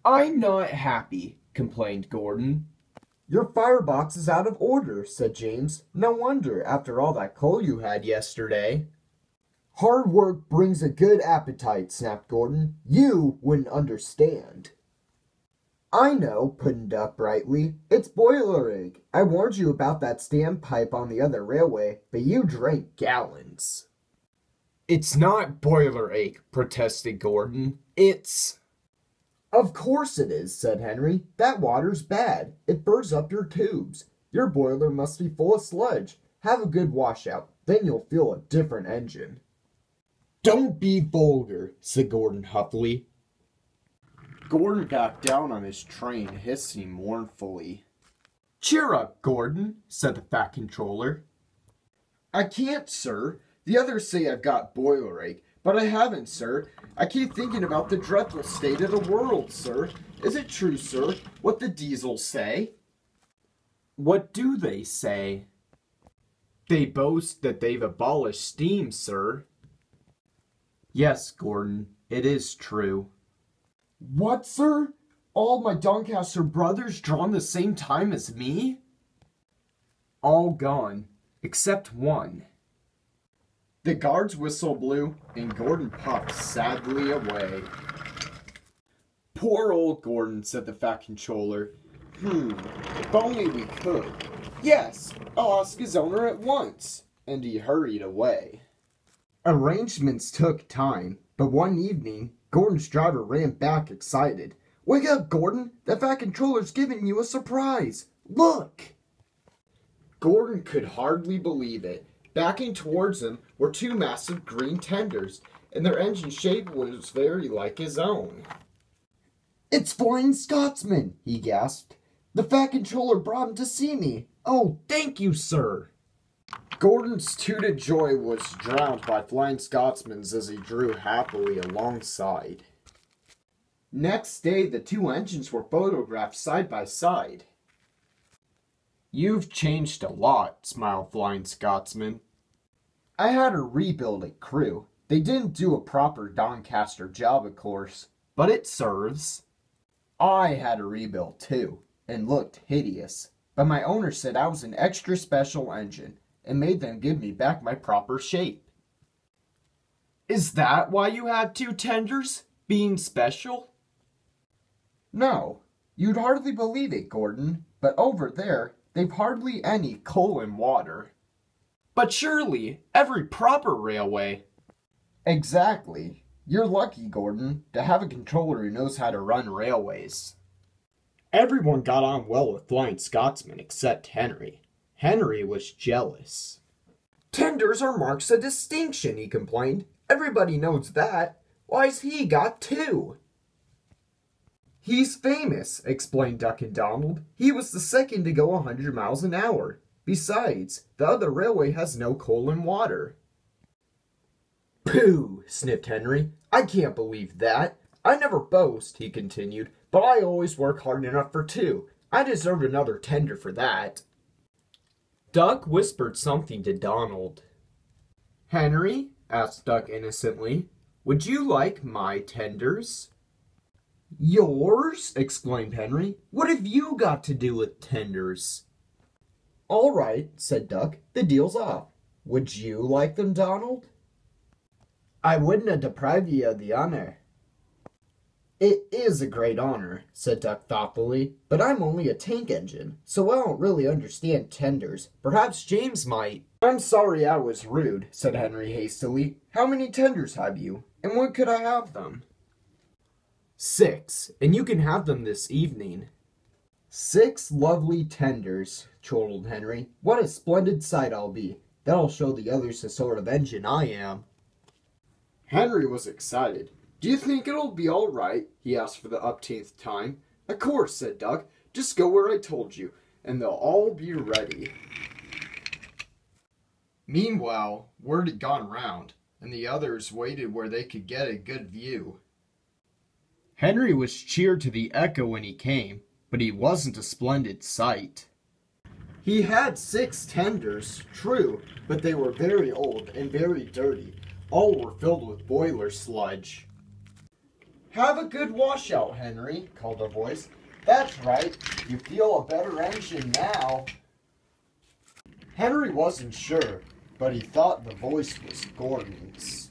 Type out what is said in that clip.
I'm not happy, complained Gordon. Your firebox is out of order, said James. No wonder, after all that coal you had yesterday. Hard work brings a good appetite, snapped Gordon. You wouldn't understand. I know, put in Duck brightly. It's boiler egg. I warned you about that standpipe on the other railway, but you drank gallons. It's not boiler ache, protested Gordon. It's... Of course it is, said Henry. That water's bad. It burns up your tubes. Your boiler must be full of sludge. Have a good washout. Then you'll feel a different engine. Don't be vulgar, said Gordon huffily. Gordon got down on his train, hissing mournfully. Cheer up, Gordon, said the Fat Controller. I can't, sir. The others say I've got boiler ache, but I haven't, sir. I keep thinking about the dreadful state of the world, sir. Is it true, sir, what the diesels say? What do they say? They boast that they've abolished steam, sir. Yes, Gordon, it is true. What, sir? All my Doncaster brothers drawn the same time as me? All gone, except one. The guard's whistle blew, and Gordon puffed sadly away. Poor old Gordon, said the Fat Controller. If only we could. Yes, I'll ask his owner at once. And he hurried away. Arrangements took time, but one evening, Gordon's driver ran back excited. Wake up, Gordon! The Fat Controller's giving you a surprise! Look! Gordon could hardly believe it. Backing towards him were two massive green tenders, and their engine shape was very like his own. It's Flying Scotsman, he gasped. The Fat Controller brought him to see me. Oh, thank you, sir. Gordon's tooted joy was drowned by Flying Scotsman's as he drew happily alongside. Next day, the two engines were photographed side by side. You've changed a lot, smiled Flying Scotsman. I had a rebuild at crew. They didn't do a proper Doncaster job, of course, but it serves. I had a rebuild too, and looked hideous, but my owner said I was an extra special engine, and made them give me back my proper shape. Is that why you had two tenders? Being special? No, you'd hardly believe it, Gordon, but over there, they've hardly any coal and water. But surely, every proper railway... Exactly. You're lucky, Gordon, to have a controller who knows how to run railways. Everyone got on well with Flying Scotsman except Henry. Henry was jealous. Tenders are marks of distinction, he complained. Everybody knows that. Why's he got two? He's famous, explained Duck and Donald. He was the second to go 100 miles an hour. Besides, the other railway has no coal and water. Pooh, sniffed Henry. I can't believe that. I never boast, he continued, but I always work hard enough for two. I deserve another tender for that. Duck whispered something to Donald. Henry, asked Duck innocently, would you like my tenders? Yours? Exclaimed Henry. What have you got to do with tenders? All right, said Duck. The deal's off. Would you like them, Donald? I wouldn't deprive you of the honor. It is a great honor, said Duck thoughtfully, but I'm only a tank engine, so I don't really understand tenders. Perhaps James might. I'm sorry I was rude, said Henry hastily. How many tenders have you, and when could I have them? 6, and you can have them this evening. 6 lovely tenders, chortled Henry. What a splendid sight I'll be. That'll show the others the sort of engine I am. Henry was excited. Do you think it'll be all right? He asked for the upteenth time. Of course, said Duck. Just go where I told you, and they'll all be ready. Meanwhile, word had gone round, and the others waited where they could get a good view. Henry was cheered to the echo when he came, but he wasn't a splendid sight. He had 6 tenders, true, but they were very old and very dirty. All were filled with boiler sludge. Have a good washout, Henry, called a voice. That's right, you feel a better engine now. Henry wasn't sure, but he thought the voice was Gordon's.